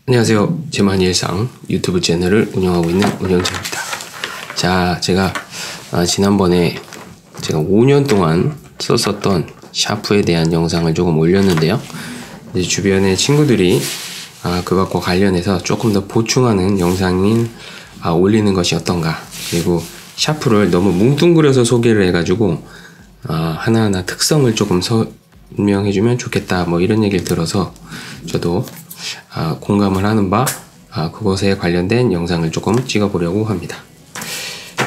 안녕하세요. 제만일상 유튜브 채널을 운영하고 있는 운영자입니다. 자, 제가 지난번에 제가 5년 동안 썼었던 샤프에 대한 영상을 조금 올렸는데요. 이제 주변의 친구들이 그것과 관련해서 조금 더 보충하는 영상을 올리는 것이 어떤가, 그리고 샤프를 너무 뭉뚱그려서 소개를 해가지고 하나하나 특성을 조금 설명해주면 좋겠다, 뭐 이런 얘기를 들어서 저도 공감을 하는 바 그것에 관련된 영상을 조금 찍어보려고 합니다.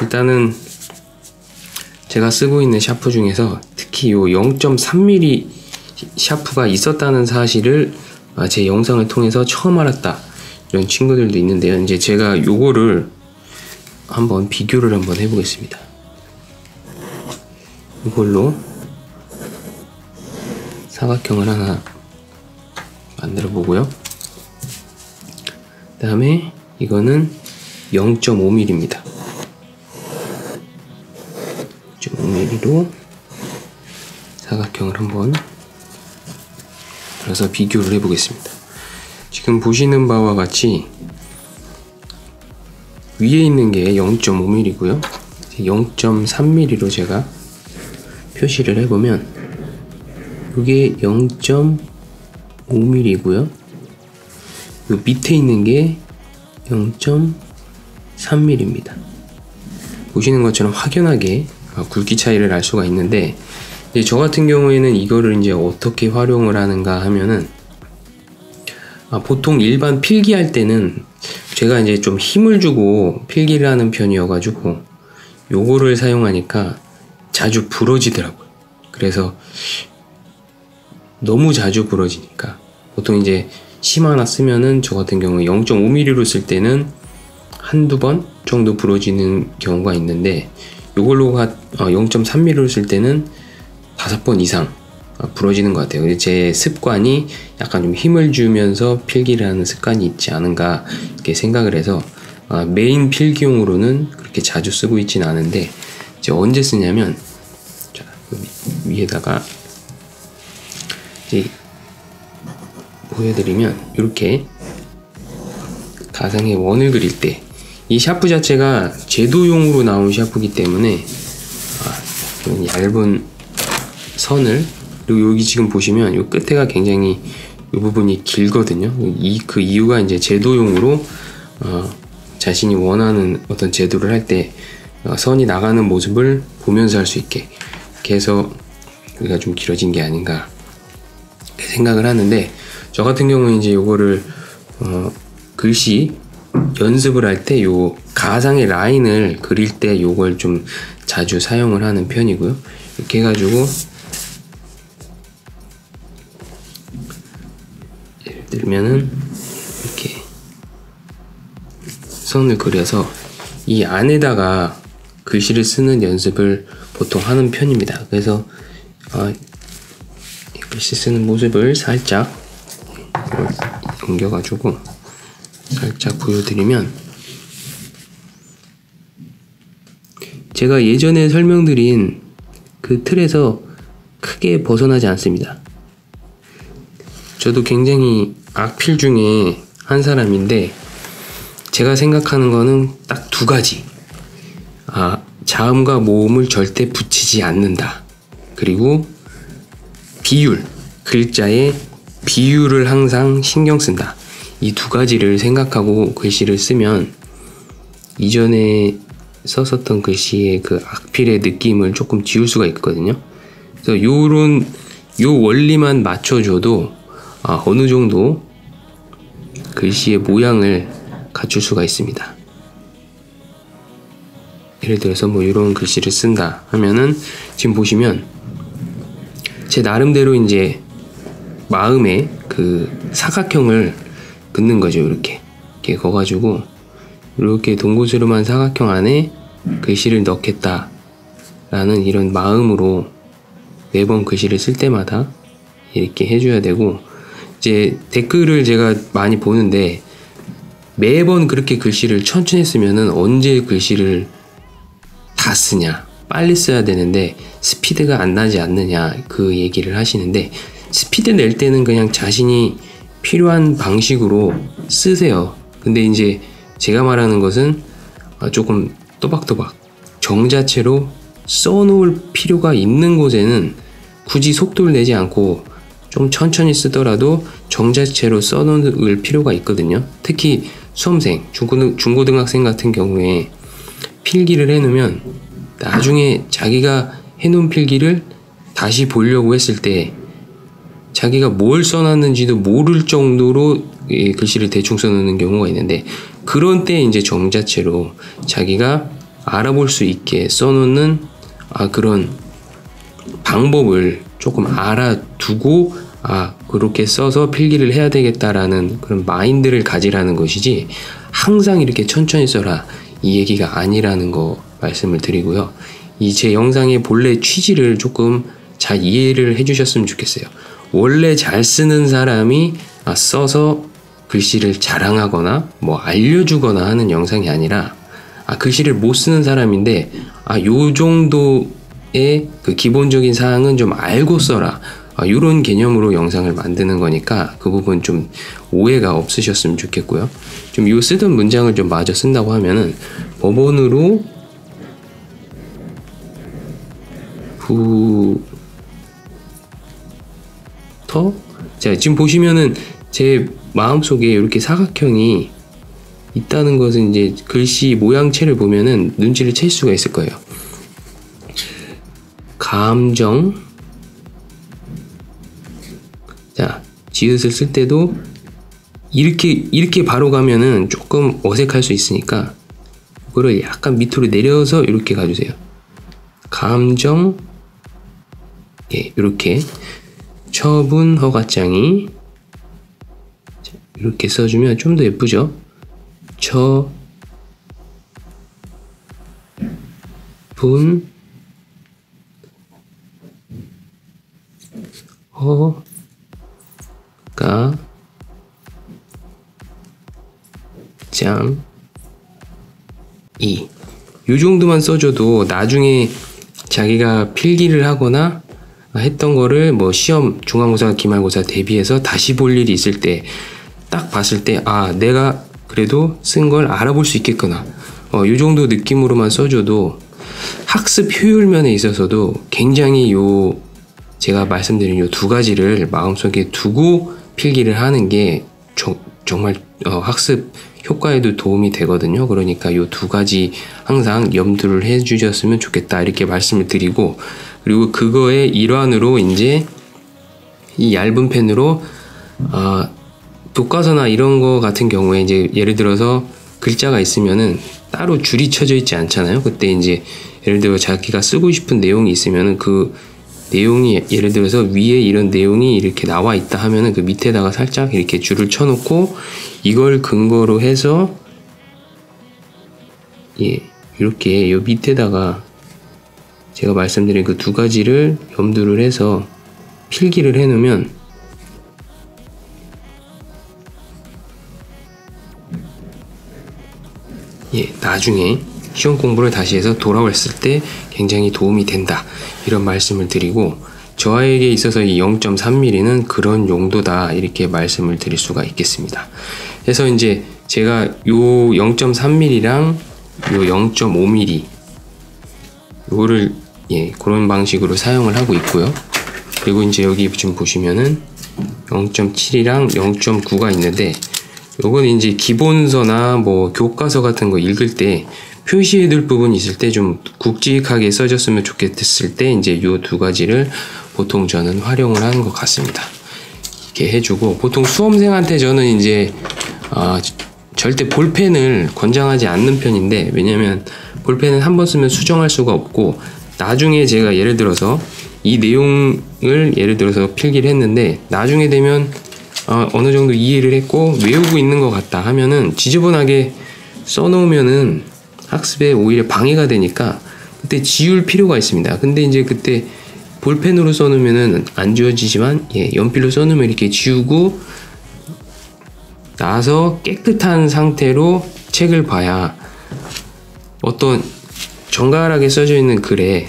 일단은 제가 쓰고 있는 샤프 중에서 특히 요 0.3mm 샤프가 있었다는 사실을 제 영상을 통해서 처음 알았다, 이런 친구들도 있는데요. 이제 제가 요거를 한번 비교를 한번 해보겠습니다. 이걸로 사각형을 하나 만들어 보고요. 그 다음에 이거는 0.5mm입니다. 0.5mm로 사각형을 한번 그래서 비교를 해 보겠습니다. 지금 보시는 바와 같이 위에 있는 게 0.5mm고요 0.3mm로 제가 표시를 해보면 이게 0.5mm고요 요 밑에 있는 게 0.3mm입니다. 보시는 것처럼 확연하게 굵기 차이를 알 수가 있는데, 이제 저 같은 경우에는 이거를 이제 어떻게 활용을 하는가 하면은 보통 일반 필기할 때는 제가 이제 좀 힘을 주고 필기를 하는 편이어가지고 요거를 사용하니까 자주 부러지더라고요. 그래서 너무 자주 부러지니까 보통 이제 심 하나 쓰면은 저 같은 경우에 0.5mm로 쓸 때는 한두 번 정도 부러지는 경우가 있는데, 요걸로 0.3mm로 쓸 때는 5번 이상 부러지는 것 같아요. 제 습관이 약간 좀 힘을 주면서 필기를 하는 습관이 있지 않은가 이렇게 생각을 해서 메인 필기용으로는 그렇게 자주 쓰고 있지는 않은데, 이제 언제 쓰냐면, 자, 위에다가 이제 보여드리면 이렇게 가상의 원을 그릴 때, 이 샤프 자체가 제도용으로 나온 샤프이기 때문에 얇은 선을, 그리고 여기 지금 보시면 이 끝에가 굉장히 이 부분이 길거든요. 그 이유가 이제 제도용으로 자신이 원하는 어떤 제도를 할 때 선이 나가는 모습을 보면서 할 수 있게 이렇게 해서 여기가 좀 길어진 게 아닌가 생각을 하는데, 저 같은 경우는 이제 요거를 글씨 연습을 할 때 요 가상의 라인을 그릴 때 요걸 좀 자주 사용을 하는 편이고요. 이렇게 해가지고 예를 들면은 이렇게 선을 그려서 이 안에다가 글씨를 쓰는 연습을 보통 하는 편입니다. 그래서 글씨 쓰는 모습을 살짝 옮겨가지고 살짝 보여드리면, 제가 예전에 설명드린 그 틀에서 크게 벗어나지 않습니다. 저도 굉장히 악필 중에 한 사람인데, 제가 생각하는 거는 딱 두 가지. 자음과 모음을 절대 붙이지 않는다. 그리고 비율, 글자의 비율을 항상 신경 쓴다. 이 두 가지를 생각하고 글씨를 쓰면 이전에 썼었던 글씨의 그 악필의 느낌을 조금 지울 수가 있거든요. 그래서 요 원리만 맞춰줘도 어느 정도 글씨의 모양을 갖출 수가 있습니다. 예를 들어서 뭐 이런 글씨를 쓴다 하면은 지금 보시면 제 나름대로 이제 마음에 그 사각형을 긋는 거죠. 이렇게 거가지고 이렇게 동그스름한 사각형 안에 글씨를 넣겠다 라는 이런 마음으로 매번 글씨를 쓸 때마다 이렇게 해줘야 되고, 이제 댓글을 제가 많이 보는데 매번 그렇게 글씨를 천천히 쓰면은 언제 글씨를 다 쓰냐, 빨리 써야 되는데 스피드가 안 나지 않느냐, 그 얘기를 하시는데, 스피드 낼 때는 그냥 자신이 필요한 방식으로 쓰세요. 근데 이제 제가 말하는 것은 조금 또박또박 정자체로 써놓을 필요가 있는 곳에는 굳이 속도를 내지 않고 좀 천천히 쓰더라도 정자체로 써놓을 필요가 있거든요. 특히 수험생, 중고등학생 같은 경우에 필기를 해놓으면 나중에 자기가 해놓은 필기를 다시 보려고 했을 때 자기가 뭘 써놨는지도 모를 정도로 글씨를 대충 써놓는 경우가 있는데, 그런 때 이제 정자체로 자기가 알아볼 수 있게 써놓는 그런 방법을 조금 알아두고 그렇게 써서 필기를 해야 되겠다라는 그런 마인드를 가지라는 것이지, 항상 이렇게 천천히 써라 이 얘기가 아니라는 거 말씀을 드리고요. 이 제 영상의 본래 취지를 조금 잘 이해를 해주셨으면 좋겠어요. 원래 잘 쓰는 사람이 써서 글씨를 자랑하거나 뭐 알려주거나 하는 영상이 아니라, 글씨를 못 쓰는 사람인데 요 정도의 그 기본적인 사항은 좀 알고 써라, 이런 개념으로 영상을 만드는 거니까 그 부분 좀 오해가 없으셨으면 좋겠고요. 좀 요 쓰던 문장을 좀 마저 쓴다고 하면은, 법원으로 자, 지금 보시면은 제 마음속에 이렇게 사각형이 있다는 것은 이제 글씨 모양체를 보면은 눈치를 챌 수가 있을 거예요. 감정. 자, 지읒을 쓸 때도 이렇게 바로 가면은 조금 어색할 수 있으니까 그거를 약간 밑으로 내려서 이렇게 가주세요. 감정. 예, 이렇게 처분 허가장이 이렇게 써주면 좀 더 예쁘죠? 처분 허가장이 요 정도만 써줘도 나중에 자기가 필기를 하거나 했던 거를 뭐 시험, 중간고사, 기말고사 대비해서 다시 볼 일이 있을 때 딱 봤을 때 내가 그래도 쓴 걸 알아볼 수 있겠구나, 요 정도 느낌으로만 써줘도 학습 효율 면에 있어서도 굉장히 제가 말씀드린 요 두 가지를 마음속에 두고 필기를 하는 게 정말 학습 효과에도 도움이 되거든요. 그러니까 요 두 가지 항상 염두를 해 주셨으면 좋겠다, 이렇게 말씀을 드리고, 그리고 그거의 일환으로 이제 이 얇은 펜으로 교과서나 이런 거 같은 경우에 이제 예를 들어서 글자가 있으면은 따로 줄이 쳐져 있지 않잖아요. 그때 이제 예를 들어 자기가 쓰고 싶은 내용이 있으면은 그 내용이 예를 들어서 위에 이런 내용이 이렇게 나와 있다 하면은 그 밑에다가 살짝 이렇게 줄을 쳐놓고 이걸 근거로 해서 이렇게 요 밑에다가 제가 말씀드린 그 두 가지를 염두를 해서 필기를 해놓으면 나중에 시험 공부를 다시 해서 돌아왔을 때 굉장히 도움이 된다, 이런 말씀을 드리고, 저에게 있어서 이 0.3mm는 그런 용도다, 이렇게 말씀을 드릴 수가 있겠습니다. 그래서 이제 제가 요 0.3mm랑 요 0.5mm 요거를 그런 방식으로 사용을 하고 있고요. 그리고 이제 여기 지금 보시면은 0.7이랑 0.9가 있는데, 요건 이제 기본서나 뭐 교과서 같은 거 읽을 때 표시해둘 부분이 있을 때 좀 굵직하게 써졌으면 좋겠을 때 이제 요 두 가지를 보통 저는 활용을 하는 것 같습니다. 이렇게 해주고, 보통 수험생한테 저는 이제 절대 볼펜을 권장하지 않는 편인데, 왜냐면 볼펜은 한 번 쓰면 수정할 수가 없고, 나중에 제가 예를 들어서 이 내용을 예를 들어서 필기를 했는데 나중에 되면 어느 정도 이해를 했고 외우고 있는 것 같다 하면은 지저분하게 써놓으면은 학습에 오히려 방해가 되니까 그때 지울 필요가 있습니다. 근데 이제 그때 볼펜으로 써놓으면은 안 지워지지만 연필로 써놓으면 이렇게 지우고 나서 깨끗한 상태로 책을 봐야 어떤 정갈하게 써져 있는 글에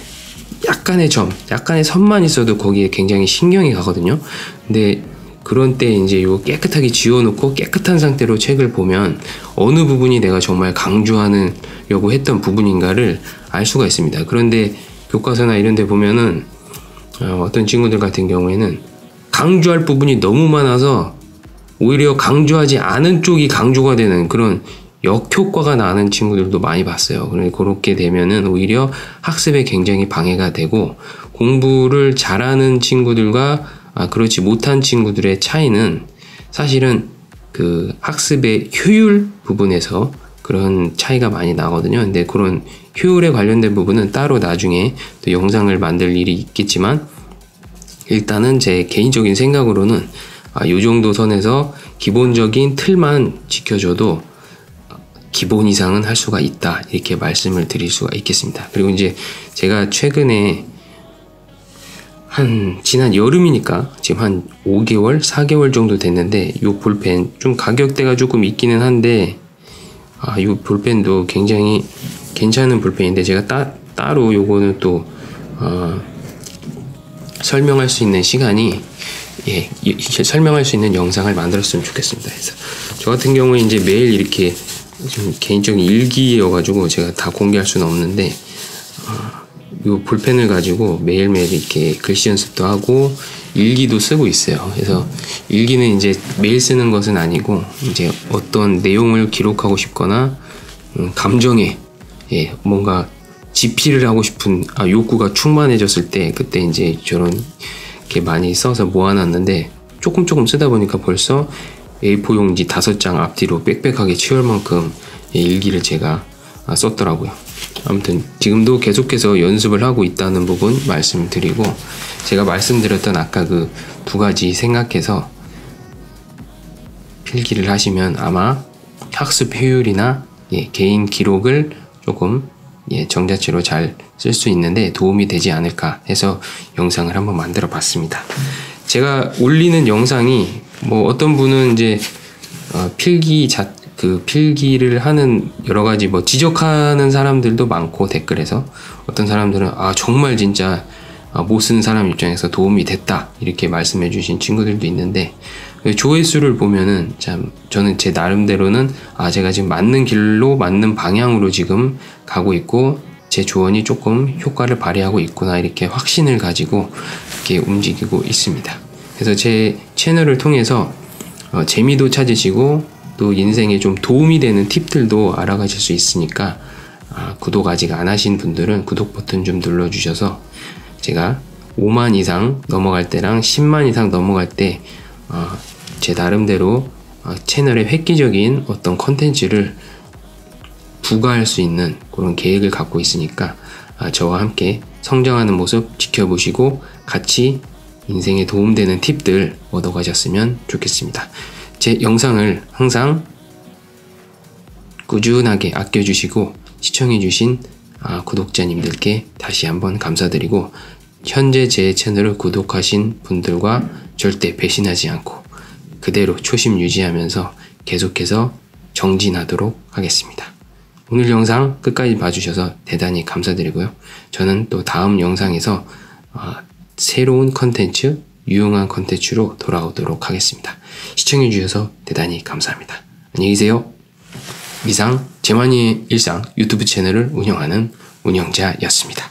약간의 선만 있어도 거기에 굉장히 신경이 가거든요. 근데 그런 때 이제 요 깨끗하게 지워놓고 깨끗한 상태로 책을 보면 어느 부분이 내가 정말 강조하려고 했던 부분인가를 알 수가 있습니다. 그런데 교과서나 이런 데 보면은 어떤 친구들 같은 경우에는 강조할 부분이 너무 많아서 오히려 강조하지 않은 쪽이 강조가 되는 그런 역효과가 나는 친구들도 많이 봤어요. 그렇게 되면은 오히려 학습에 굉장히 방해가 되고, 공부를 잘하는 친구들과 그렇지 못한 친구들의 차이는 사실은 그 학습의 효율 부분에서 그런 차이가 많이 나거든요. 근데 그런 효율에 관련된 부분은 따로 나중에 또 영상을 만들 일이 있겠지만, 일단은 제 개인적인 생각으로는 요 정도 선에서 기본적인 틀만 지켜줘도 기본 이상은 할 수가 있다, 이렇게 말씀을 드릴 수가 있겠습니다. 그리고 이제 제가 최근에 지난 여름이니까 지금 한 5개월, 4개월 정도 됐는데, 요 볼펜 좀 가격대가 조금 있기는 한데, 요 볼펜도 굉장히 괜찮은 볼펜인데, 제가 따로 요거는 또 설명할 수 있는 시간이, 설명할 수 있는 영상을 만들었으면 좋겠습니다. 그래서 저 같은 경우에 이제 매일 이렇게 좀 개인적인 일기여가지고 제가 다 공개할 수는 없는데, 이 볼펜을 가지고 매일매일 이렇게 글씨 연습도 하고 일기도 쓰고 있어요. 그래서 일기는 이제 매일 쓰는 것은 아니고, 이제 어떤 내용을 기록하고 싶거나 감정에 뭔가 집필을 하고 싶은 욕구가 충만해졌을 때, 그때 이제 저런 이렇게 많이 써서 모아놨는데, 조금 쓰다 보니까 벌써 A4 용지 5장 앞뒤로 빽빽하게 채울 만큼 일기를 제가 썼더라고요. 아무튼 지금도 계속해서 연습을 하고 있다는 부분 말씀드리고, 제가 말씀드렸던 아까 그 2가지 생각해서 필기를 하시면 아마 학습 효율이나 개인 기록을 조금 정자체로 잘 쓸 수 있는데 도움이 되지 않을까 해서 영상을 한번 만들어 봤습니다. 제가 올리는 영상이 뭐 어떤 분은 이제 필기를 하는 여러 가지 뭐 지적하는 사람들도 많고, 댓글에서 어떤 사람들은 정말 진짜 못 쓰는 사람 입장에서 도움이 됐다, 이렇게 말씀해 주신 친구들도 있는데, 조회수를 보면은 참 저는 제 나름대로는 제가 지금 맞는 길로, 맞는 방향으로 지금 가고 있고 제 조언이 조금 효과를 발휘하고 있구나, 이렇게 확신을 가지고 이렇게 움직이고 있습니다. 그래서 제 채널을 통해서 재미도 찾으시고 또 인생에 좀 도움이 되는 팁들도 알아가실 수 있으니까, 구독 아직 안 하신 분들은 구독 버튼 좀 눌러주셔서 제가 5만 이상 넘어갈 때랑 10만 이상 넘어갈 때 제 나름대로 채널에 획기적인 어떤 컨텐츠를 부과할 수 있는 그런 계획을 갖고 있으니까, 저와 함께 성장하는 모습 지켜보시고 같이 인생에 도움되는 팁들 얻어가셨으면 좋겠습니다. 제 영상을 항상 꾸준하게 아껴주시고 시청해주신 구독자님들께 다시 한번 감사드리고, 현재 제 채널을 구독하신 분들과 절대 배신하지 않고 그대로 초심 유지하면서 계속해서 정진하도록 하겠습니다. 오늘 영상 끝까지 봐주셔서 대단히 감사드리고요. 저는 또 다음 영상에서 새로운 컨텐츠, 유용한 컨텐츠로 돌아오도록 하겠습니다. 시청해주셔서 대단히 감사합니다. 안녕히 계세요. 이상 재만이의 일상 유튜브 채널을 운영하는 운영자였습니다.